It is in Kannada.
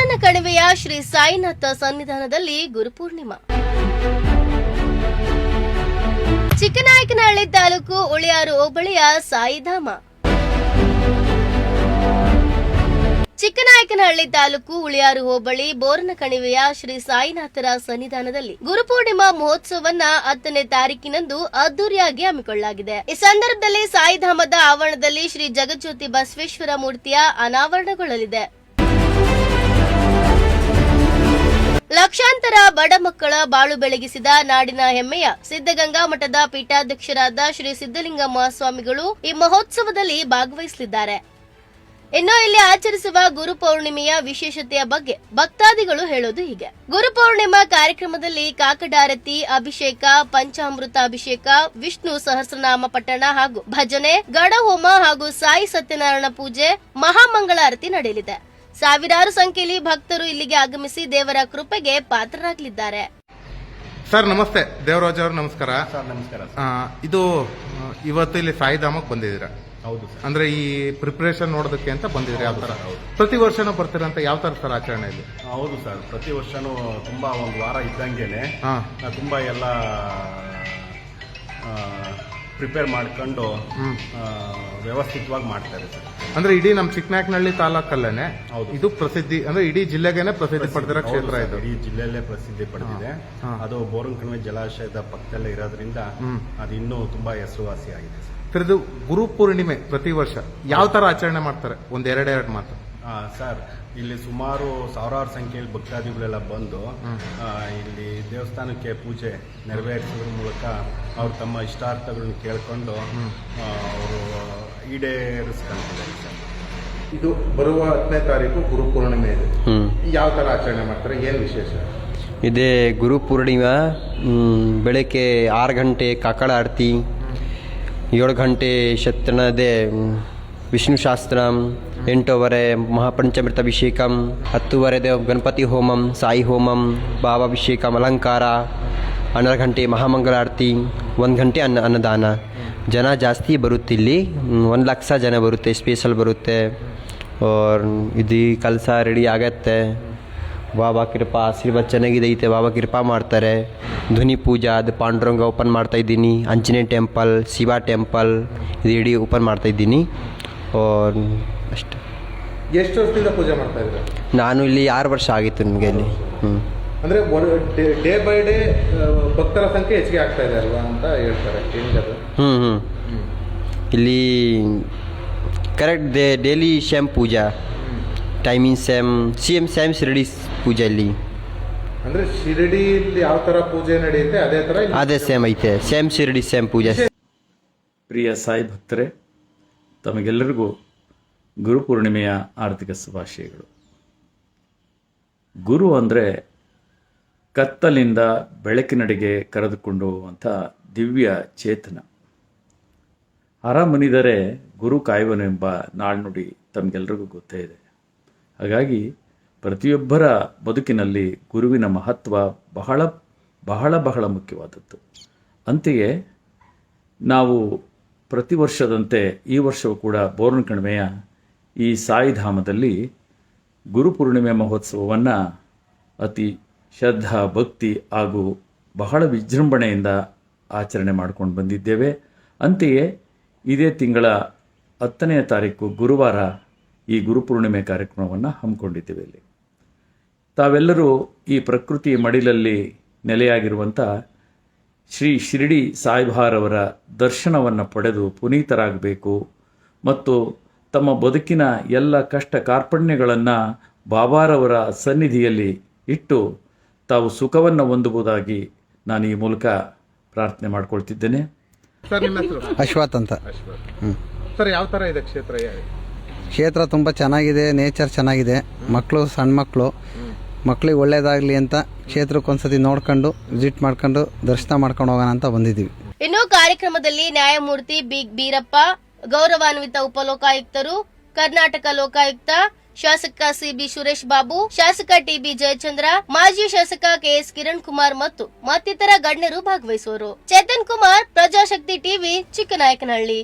ಬೋರನ ಕಣಿವೆಯ ಶ್ರೀ ಸಾಯಿನಾಥ ಸನ್ನಿಧಾನದಲ್ಲಿ ಗುರುಪೂರ್ಣಿಮಾ. ಚಿಕ್ಕನಾಯಕನಹಳ್ಳಿ ತಾಲೂಕು ಉಳಿಯಾರು ಹೋಬಳಿಯ ಸಾಯಿಧಾಮ. ಚಿಕ್ಕನಾಯಕನಹಳ್ಳಿ ತಾಲೂಕು ಉಳಿಯಾರು ಹೋಬಳಿ ಬೋರನ ಕಣಿವೆಯ ಶ್ರೀ ಸಾಯಿನಾಥರ ಸನ್ನಿಧಾನದಲ್ಲಿ ಗುರುಪೂರ್ಣಿಮಾ ಮಹೋತ್ಸವವನ್ನ 10ನೇ ತಾರೀಕಿನಂದು ಅದ್ದೂರಿಯಾಗಿ ಹಮ್ಮಿಕೊಳ್ಳಲಾಗಿದೆ. ಈ ಸಂದರ್ಭದಲ್ಲಿ ಸಾಯಿಧಾಮದ ಆವರಣದಲ್ಲಿ ಶ್ರೀ ಜಗಜ್ಯೋತಿ ಬಸವೇಶ್ವರ ಮೂರ್ತಿಯ ಅನಾವರಣಗೊಳ್ಳಲಿದೆ. ಲಕ್ಷಾಂತರ ಬಡ ಮಕ್ಕಳ ಬಾಳು ಬೆಳಗಿಸಿದ ನಾಡಿನ ಹೆಮ್ಮೆಯ ಸಿದ್ದಗಂಗಾ ಮಠದ ಪೀಠಾಧ್ಯಕ್ಷರಾದ ಶ್ರೀ ಸಿದ್ದಲಿಂಗಮ್ಮ ಸ್ವಾಮಿಗಳು ಈ ಮಹೋತ್ಸವದಲ್ಲಿ ಭಾಗವಹಿಸಲಿದ್ದಾರೆ. ಇನ್ನು ಇಲ್ಲಿ ಆಚರಿಸುವ ಗುರುಪೌರ್ಣಿಮೆಯ ವಿಶೇಷತೆಯ ಬಗ್ಗೆ ಭಕ್ತಾದಿಗಳು ಹೇಳೋದು ಹೀಗೆ. ಗುರುಪೌರ್ಣಿಮಾ ಕಾರ್ಯಕ್ರಮದಲ್ಲಿ ಕಾಕಡಾರತಿ, ಅಭಿಷೇಕ, ಪಂಚಾಮೃತ ಅಭಿಷೇಕ, ವಿಷ್ಣು ಸಹಸ್ರನಾಮ ಪಠಣ ಹಾಗೂ ಭಜನೆ, ಗಡಹೋಮ ಹಾಗೂ ಸಾಯಿ ಸತ್ಯನಾರಾಯಣ ಪೂಜೆ, ಮಹಾಮಂಗಳಾರತಿ ನಡೆಯಲಿದೆ. ಸಾವಿರಾರು ಸಂಖ್ಯೆಯಲ್ಲಿ ಭಕ್ತರು ಇಲ್ಲಿಗೆ ಆಗಮಿಸಿ ದೇವರ ಕೃಪೆಗೆ ಪಾತ್ರರಾಗಲಿದ್ದಾರೆ. ಸರ್ ನಮಸ್ತೆ, ದೇವರಾಜ್ ಅವರು ನಮಸ್ಕಾರ. ಸರ್ ನಮಸ್ಕಾರ. ಇದು ಇವತ್ತು ಇಲ್ಲಿ ಸಾಯಿಧಾಮಕ್ಕೆ ಬಂದಿದ್ದೀರಾ? ಹೌದು ಸರ್. ಅಂದ್ರೆ ಈ ಪ್ರಿಪರೇಷನ್ ನೋಡೋದಕ್ಕೆ ಅಂತ ಬಂದಿದ್ರಿ? ಯಾವ ತರ? ಪ್ರತಿ ವರ್ಷನೂ ಬರ್ತೀರಂತ? ಯಾವ ತರ ಸರ್ ಆಚರಣೆ ಇಲ್ಲಿ? ಹೌದು ಸರ್, ಪ್ರತಿ ವರ್ಷನೂ ತುಂಬಾ ಒಂದು ವಾರ ಇದ್ದಂಗೆನೆ ತುಂಬಾ ಎಲ್ಲ ಪ್ರಿಪೇರ್ ಮಾಡ್ಕೊಂಡು ವ್ಯವಸ್ಥಿತವಾಗಿ ಮಾಡ್ತಾರೆ ಸರ್. ಅಂದ್ರೆ ಇಡೀ ನಮ್ಮ ಚಿಕ್ಕನಾಯಕನಹಳ್ಳಿ ತಾಲೂಕಲ್ಲೇನೆ ಇದು ಪ್ರಸಿದ್ಧಿ, ಅಂದ್ರೆ ಇಡೀ ಜಿಲ್ಲೆಗೇನೆ ಪ್ರಸಿದ್ಧಿ ಪಡೆದಿರೋ ಕ್ಷೇತ್ರ ಇದು. ಇಡೀ ಜಿಲ್ಲೆಯಲ್ಲೇ ಪ್ರಸಿದ್ಧಿ ಪಡೆದಿದೆ. ಅದು ಬೋರನ ಕಣಿವೆ ಜಲಾಶಯದ ಪಕ್ಕದಲ್ಲೇ ಇರೋದ್ರಿಂದ ಅದು ಇನ್ನೂ ತುಂಬಾ ಹೆಸರುವಾಸಿಯಾಗಿದೆ ಸರ್. ಇದು ಗುರು ಪೂರ್ಣಿಮೆ ಪ್ರತಿ ವರ್ಷ ಯಾವ ತರ ಆಚರಣೆ ಮಾಡ್ತಾರೆ? ಒಂದೆರಡು ಮಾತು. ಸರ್, ಇಲ್ಲಿ ಸುಮಾರು ಸಾವಿರಾರು ಸಂಖ್ಯೆಯಲ್ಲಿ ಭಕ್ತಾದಿಗಳೆಲ್ಲ ಬಂದು ಇಲ್ಲಿ ದೇವಸ್ಥಾನಕ್ಕೆ ಪೂಜೆ ನೆರವೇರಿಸೋದ್ರ ಮೂಲಕ ಅವ್ರು ತಮ್ಮ ಇಷ್ಟಾರ್ಥಗಳನ್ನು ಕೇಳ್ಕೊಂಡು ಅವರು ಈಡೇರಿಸ್ಕೊಂತಾರೆ ಸರ್. ಇದು ಬರುವ 10ನೇ ತಾರೀಕು ಗುರು ಪೂರ್ಣಿಮೆ ಇದೆ. ಯಾವ ತರ ಆಚರಣೆ ಮಾಡ್ತಾರೆ? ಏನ್ ವಿಶೇಷ ಇದೆ? ಗುರು ಪೂರ್ಣಿಮಾ ಬೆಳಗ್ಗೆ 6 ಗಂಟೆ ಕಾಕಡ ಆರತಿ, 7 ಗಂಟೆ ಶತನದೆ ವಿಷ್ಣು ಶಾಸ್ತ್ರ, 8:15 ಮಹಾಪಂಚಾಮೃತ ಅಭಿಷೇಕಂ, 10:15 ಗಣಪತಿ ಹೋಮಂ, ಸಾಯಿ ಹೋಮಂ, ಭಾವಾಭಿಷೇಕಂ, ಅಲಂಕಾರ, 12 ಗಂಟೆ ಮಹಾಮಂಗಳಾರತಿ, 1 ಗಂಟೆ ಅನ್ನದಾನ. ಜನ ಜಾಸ್ತಿ ಬರುತ್ತೆ ಇಲ್ಲಿ, 1 ಲಕ್ಷ ಜನ ಬರುತ್ತೆ, ಸ್ಪೆಷಲ್ ಬರುತ್ತೆ. ಇದು ಕಲಸ ರೆಡಿ ಆಗತ್ತೆ. ಬಾಬಾ ಕೃಪಾ ಆಶೀರ್ವಾದ ಚೆನ್ನಾಗಿದೆ ಐತೆ. ಬಾಬಾ ಕೃಪಾ ಮಾಡ್ತಾರೆ. ಧ್ವನಿ ಪೂಜಾ, ಅದು ಪಾಂಡುರಂಗ ಓಪನ್ ಮಾಡ್ತಾ ಇದ್ದೀನಿ. ಆಂಜನೇಯ ಟೆಂಪಲ್, ಶಿವ ಟೆಂಪಲ್ ಇದು ಇಡೀ ಓಪನ್ ಮಾಡ್ತಾ ಇದ್ದೀನಿ. ಅಷ್ಟೇ. ಎಷ್ಟು ವರ್ಷದಿಂದ ಪೂಜೆ ಮಾಡ್ತಾ ಇದ್ದೀರಾ? ನಾನು ಇಲ್ಲಿ 6 ವರ್ಷ ಆಗಿತ್ತು ನಿಮಗೆ ಇಲ್ಲಿ. ಅಂದ್ರೆ ಡೇ ಬೈ ಡೇ ಭಕ್ತರ ಸಂಖ್ಯೆ ಹೆಚ್ಚಿಗೆ ಆಗ್ತಾ ಇದೆ ಅಲ್ವಾ ಅಂತ ಹೇಳ್ತಾರೆ. ಇಲ್ಲಿ ಕರೆಕ್ಟ್ ಡೈಲಿ ಸೇಮ್ ಪೂಜಾ, ಟೈಮಿಂಗ್ ಸೇಮ್ ಶಿರಡಿ ಪೂಜೆ ಇಲ್ಲಿ. ಅಂದ್ರೆ ಶಿರಡಿಯಲ್ಲಿ ಯಾವ ತರ ಪೂಜೆ ನಡೆಯುತ್ತೆ ಅದೇ ಸೇಮ್ ಐತೆ. ಸೇಮ್ ಶಿರಡಿ ಸೇಮ್ ಪೂಜೆ. ಪ್ರಿಯ ಸಾಯಿ ಭಕ್ತರೇ, ತಮಗೆಲ್ಲರಿಗೂ ಗುರುಪೂರ್ಣಿಮೆಯ ಆರ್ಥಿಕ ಶುಭಾಶಯಗಳು. ಗುರು ಅಂದರೆ ಕತ್ತಲಿಂದ ಬೆಳಕಿನಡೆಗೆ ಕರೆದುಕೊಂಡು ಹೋಗುವಂಥ ದಿವ್ಯ ಚೇತನ. ಹರ ಮುನಿದರೆ ಗುರು ಕಾಯುವನು ಎಂಬ ನಾಣ್ಣುಡಿ ತಮಗೆಲ್ಲರಿಗೂ ಗೊತ್ತೇ ಇದೆ. ಹಾಗಾಗಿ ಪ್ರತಿಯೊಬ್ಬರ ಬದುಕಿನಲ್ಲಿ ಗುರುವಿನ ಮಹತ್ವ ಬಹಳ ಬಹಳ ಬಹಳ ಮುಖ್ಯವಾದದ್ದು. ಅಂತೆಯೇ ನಾವು ಪ್ರತಿ ವರ್ಷದಂತೆ ಈ ವರ್ಷವೂ ಕೂಡ ಬೋರನ ಕಣಿವೆಯ ಈ ಸಾಯಿಧಾಮದಲ್ಲಿ ಗುರುಪೂರ್ಣಿಮೆ ಮಹೋತ್ಸವವನ್ನು ಅತಿ ಶ್ರದ್ಧಾ ಭಕ್ತಿ ಹಾಗೂ ಬಹಳ ವಿಜೃಂಭಣೆಯಿಂದ ಆಚರಣೆ ಮಾಡ್ಕೊಂಡು ಬಂದಿದ್ದೇವೆ. ಅಂತೆಯೇ ಇದೇ ತಿಂಗಳ 10ನೇ ತಾರೀಕು ಗುರುವಾರ ಈ ಗುರುಪೂರ್ಣಿಮೆ ಕಾರ್ಯಕ್ರಮವನ್ನು ಹಮ್ಮಿಕೊಂಡಿದ್ದೇವೆ. ಇಲ್ಲಿ ತಾವೆಲ್ಲರೂ ಈ ಪ್ರಕೃತಿ ಮಡಿಲಲ್ಲಿ ನೆಲೆಯಾಗಿರುವಂಥ ಶ್ರೀ ಶಿರಡಿ ಸಾಯಿಬಾರವರ ದರ್ಶನವನ್ನು ಪಡೆದು ಪುನೀತರಾಗಬೇಕು ಮತ್ತು ತಮ್ಮ ಬದುಕಿನ ಎಲ್ಲ ಕಷ್ಟ ಕಾರ್ಪಣ್ಯಗಳನ್ನು ಬಾಬಾರವರ ಸನ್ನಿಧಿಯಲ್ಲಿ ಇಟ್ಟು ತಾವು ಸುಖವನ್ನು ಹೊಂದಬಹುದಾಗಿ ನಾನು ಈ ಮೂಲಕ ಪ್ರಾರ್ಥನೆ ಮಾಡ್ಕೊಳ್ತಿದ್ದೇನೆ. ಸರ್, ನಿಮ್ಮ ಹೆಸರು? ಅಶ್ವಥ್ ಅಂತ. ಸರ್, ಯಾವ ತರ ಇದೆ ಕ್ಷೇತ್ರ? ಕ್ಷೇತ್ರ ತುಂಬ ಚೆನ್ನಾಗಿದೆ, ನೇಚರ್ ಚೆನ್ನಾಗಿದೆ. ಮಕ್ಕಳು, ಸಣ್ಣ ಮಕ್ಕಳಿಗೆ ಒಳ್ಳೇದಾಗಲಿ ಅಂತ ಕ್ಷೇತ್ರಕ್ಕೊಂದ್ಸತಿ ನೋಡ್ಕೊಂಡು ವಿಸಿಟ್ ಮಾಡ್ಕೊಂಡು ದರ್ಶನ ಮಾಡ್ಕೊಂಡು ಹೋಗೋಣ ಅಂತ ಬಂದಿದ್ದೀವಿ. ಇನ್ನು ಕಾರ್ಯಕ್ರಮದಲ್ಲಿ ನ್ಯಾಯಮೂರ್ತಿ ಬಿ ಬೀರಪ್ಪ, ಗೌರವಾನ್ವಿತ ಉಪಲೋಕಾಯುಕ್ತರು, ಕರ್ನಾಟಕ ಲೋಕಾಯುಕ್ತ, ಶಾಸಕ ಸಿಬಿ ಸುರೇಶ್ ಬಾಬು, ಶಾಸಕ ಟಿಬಿ ಜಯಚಂದ್ರ, ಮಾಜಿ ಶಾಸಕ ಕೆಎಸ್ ಕಿರಣ್ ಕುಮಾರ್ ಮತ್ತು ಮತ್ತಿತರ ಗಣ್ಯರು ಭಾಗವಹಿಸುವರು. ಚೇತನ್ ಕುಮಾರ್, ಪ್ರಜಾಶಕ್ತಿ ಟಿವಿ, ಚಿಕ್ಕನಾಯಕನಹಳ್ಳಿ.